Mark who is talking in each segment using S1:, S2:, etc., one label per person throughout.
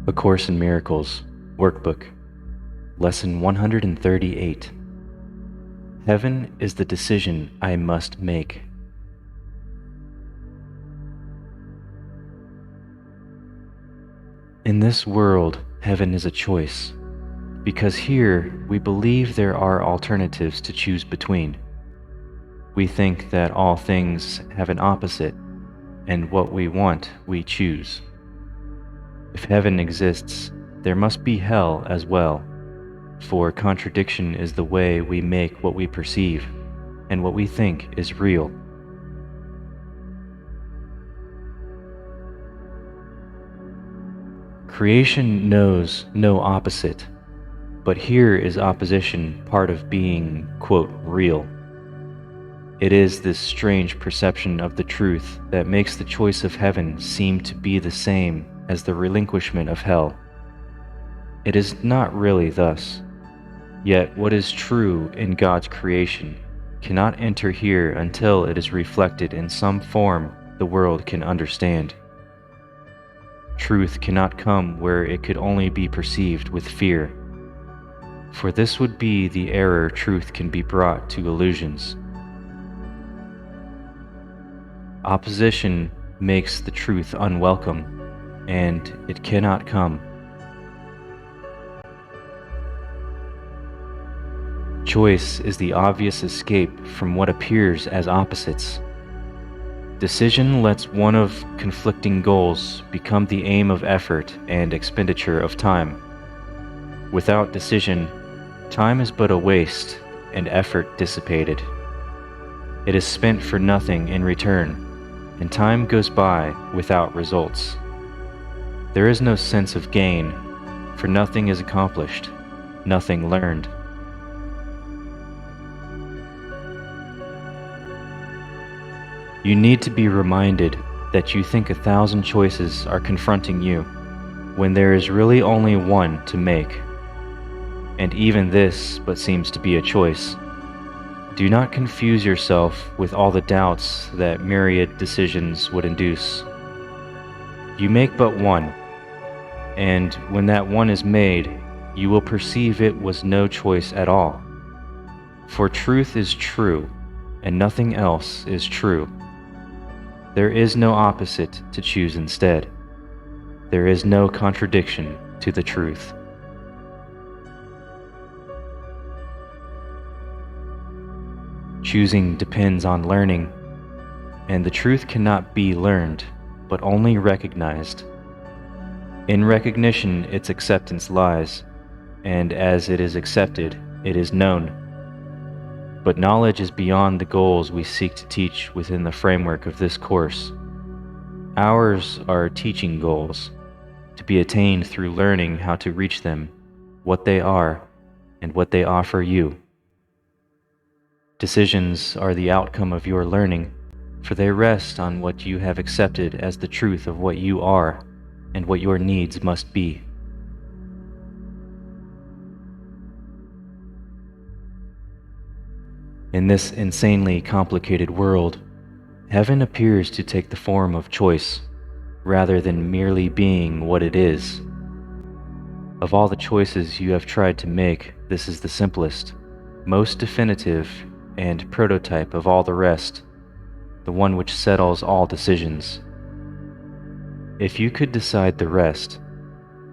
S1: A Course in Miracles, Workbook, Lesson 138. Heaven is the decision I must make. In this world, heaven is a choice, because here we believe there are alternatives to choose between. We think that all things have an opposite, and what we want we choose. If heaven exists, there must be hell as well, for contradiction is the way we make what we perceive, and what we think is real. Creation knows no opposite, but here is opposition part of being, quote, real. It is this strange perception of the truth that makes the choice of heaven seem to be the same as the relinquishment of hell. It is not really thus. Yet what is true in God's creation cannot enter here until it is reflected in some form the world can understand. Truth cannot come where it could only be perceived with fear, for this would be the error truth can be brought to illusions. Opposition makes the truth unwelcome, and it cannot come. Choice is the obvious escape from what appears as opposites. Decision lets one of conflicting goals become the aim of effort and expenditure of time. Without decision, time is but a waste and effort dissipated. It is spent for nothing in return, and time goes by without results. There is no sense of gain, for nothing is accomplished, nothing learned. You need to be reminded that you think 1,000 choices are confronting you, when there is really only one to make. And even this but seems to be a choice. Do not confuse yourself with all the doubts that myriad decisions would induce. You make but one, and when that one is made, you will perceive it was no choice at all. For truth is true, and nothing else is true. There is no opposite to choose instead. There is no contradiction to the truth. Choosing depends on learning, and the truth cannot be learned, but only recognized. In recognition, its acceptance lies, and as it is accepted, it is known. But knowledge is beyond the goals we seek to teach within the framework of this course. Ours are teaching goals, to be attained through learning how to reach them, what they are, and what they offer you. Decisions are the outcome of your learning, for they rest on what you have accepted as the truth of what you are and what your needs must be. In this insanely complicated world, heaven appears to take the form of choice, rather than merely being what it is. Of all the choices you have tried to make, this is the simplest, most definitive, and prototype of all the rest, the one which settles all decisions. If you could decide the rest,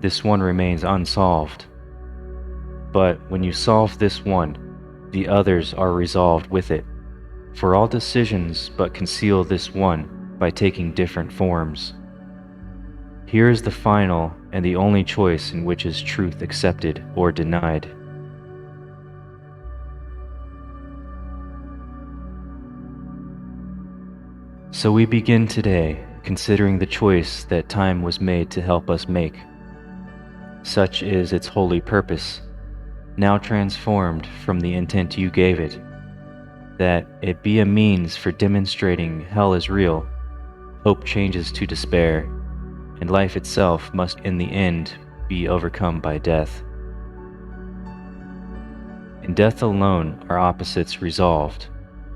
S1: this one remains unsolved. But when you solve this one, the others are resolved with it, for all decisions but conceal this one by taking different forms. Here is the final and the only choice in which is truth accepted or denied. So we begin today considering the choice that time was made to help us make. Such is its holy purpose, now transformed from the intent you gave it, that it be a means for demonstrating hell is real, hope changes to despair, and life itself must in the end be overcome by death. In death alone are opposites resolved,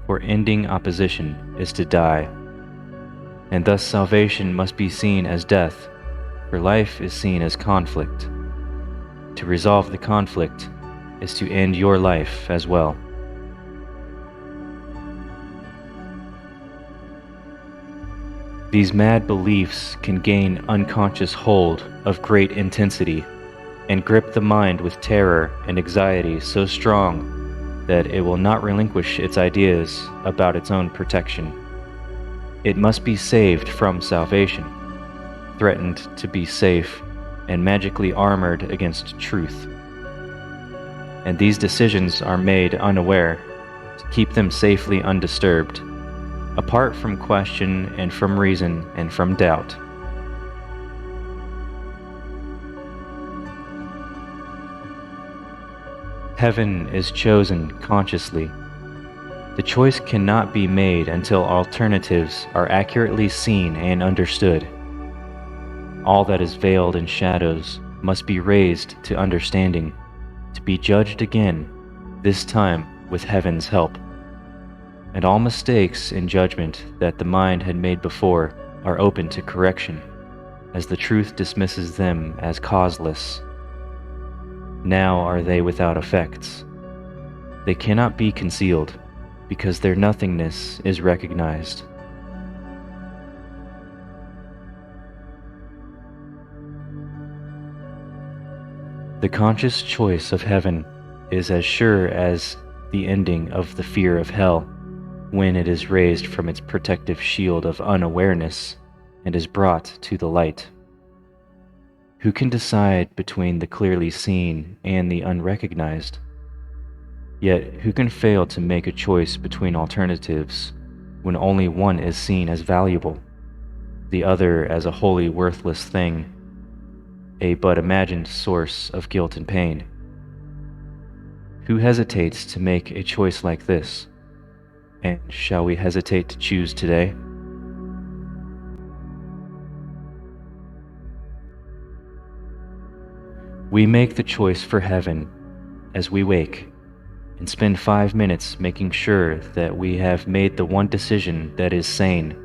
S1: for ending opposition is to die. And thus salvation must be seen as death, for life is seen as conflict. To resolve the conflict is to end your life as well. These mad beliefs can gain unconscious hold of great intensity and grip the mind with terror and anxiety so strong that it will not relinquish its ideas about its own protection. It must be saved from salvation, threatened to be safe, and magically armored against truth. And these decisions are made unaware to keep them safely undisturbed, apart from question and from reason and from doubt. Heaven is chosen consciously. The choice cannot be made until alternatives are accurately seen and understood. All that is veiled in shadows must be raised to understanding, to be judged again, this time with heaven's help. And all mistakes in judgment that the mind had made before are open to correction, as the truth dismisses them as causeless. Now are they without effects. They cannot be concealed, because their nothingness is recognized. The conscious choice of heaven is as sure as the ending of the fear of hell, when it is raised from its protective shield of unawareness and is brought to the light. Who can decide between the clearly seen and the unrecognized? Yet who can fail to make a choice between alternatives when only one is seen as valuable, the other as a wholly worthless thing, a but imagined source of guilt and pain? Who hesitates to make a choice like this? And shall we hesitate to choose today? We make the choice for heaven as we wake and spend 5 minutes making sure that we have made the one decision that is sane.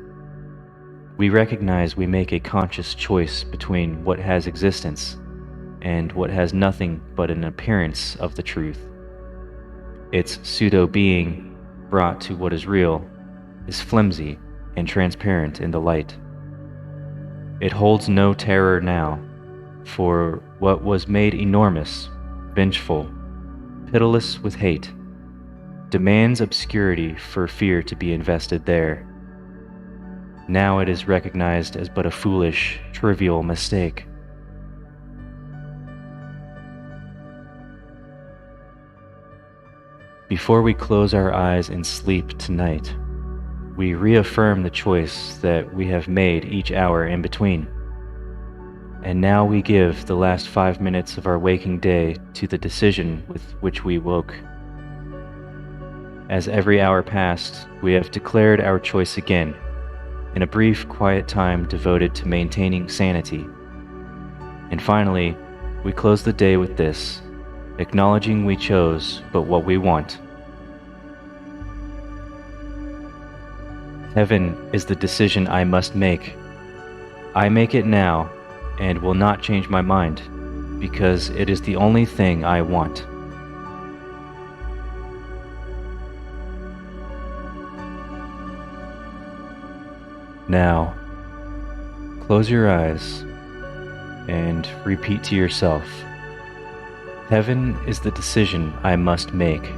S1: We recognize we make a conscious choice between what has existence and what has nothing but an appearance of the truth. Its pseudo-being, brought to what is real, is flimsy and transparent in the light. It holds no terror now, for what was made enormous, vengeful, pitiless with hate, demands obscurity for fear to be invested there. Now it is recognized as but a foolish, trivial mistake. Before we close our eyes in sleep tonight, we reaffirm the choice that we have made each hour in between. And now we give the last 5 minutes of our waking day to the decision with which we woke. As every hour passed, we have declared our choice again, in a brief, quiet time devoted to maintaining sanity. And finally, we close the day with this, acknowledging we chose but what we want. Heaven is the decision I must make. I make it now, and will not change my mind, because it is the only thing I want. Now, close your eyes and repeat to yourself, heaven is the decision I must make.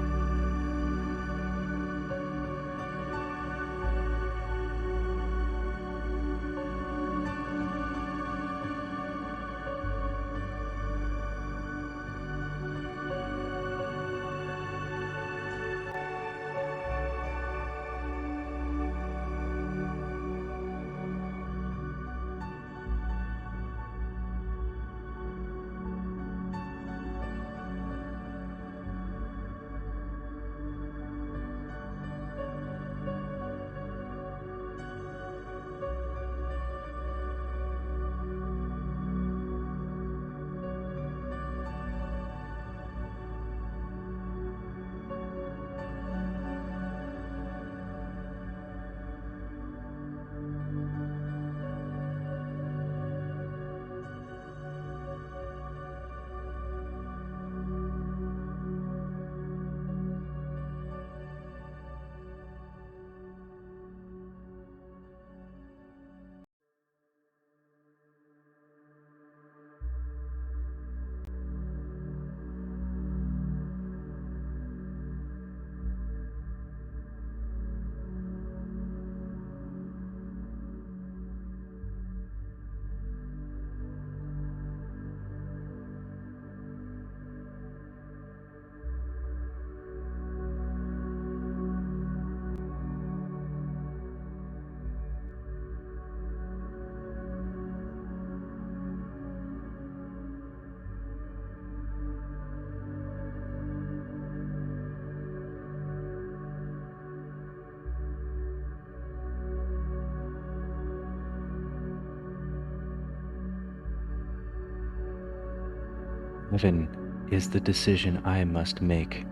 S1: Heaven is the decision I must make.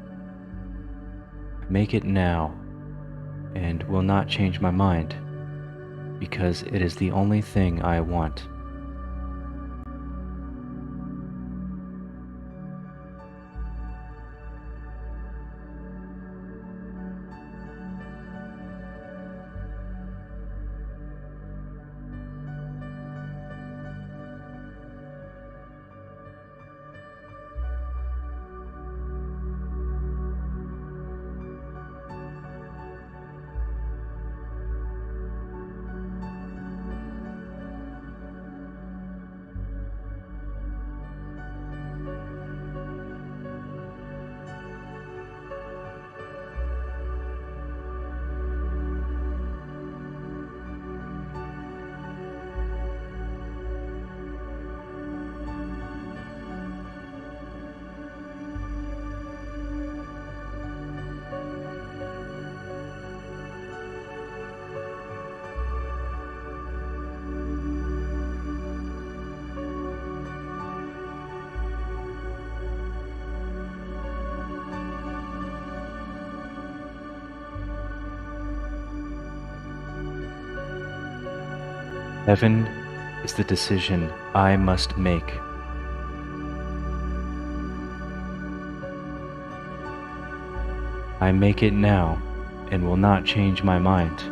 S1: I make it now and will not change my mind because it is the only thing I want. Heaven is the decision I must make. I make it now and will not change my mind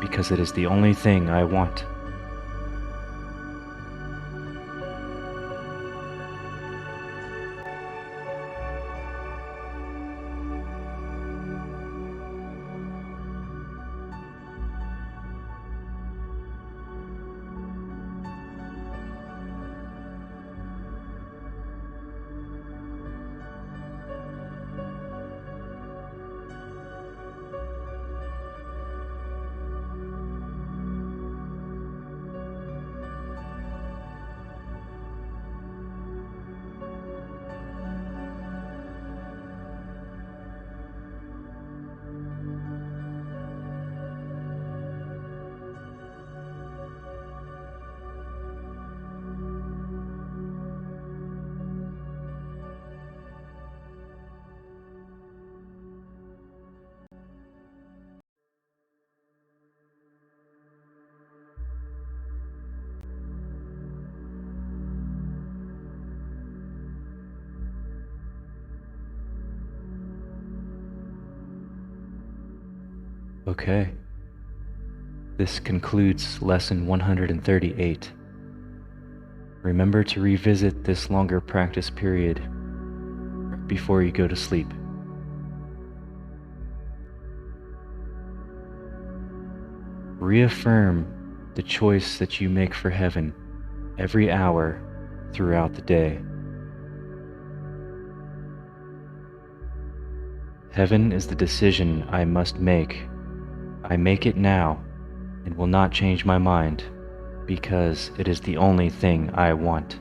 S1: because it is the only thing I want. Okay. This concludes lesson 138. Remember to revisit this longer practice period before you go to sleep. Reaffirm the choice that you make for heaven every hour throughout the day. Heaven is the decision I must make. I make it now and will not change my mind because it is the only thing I want.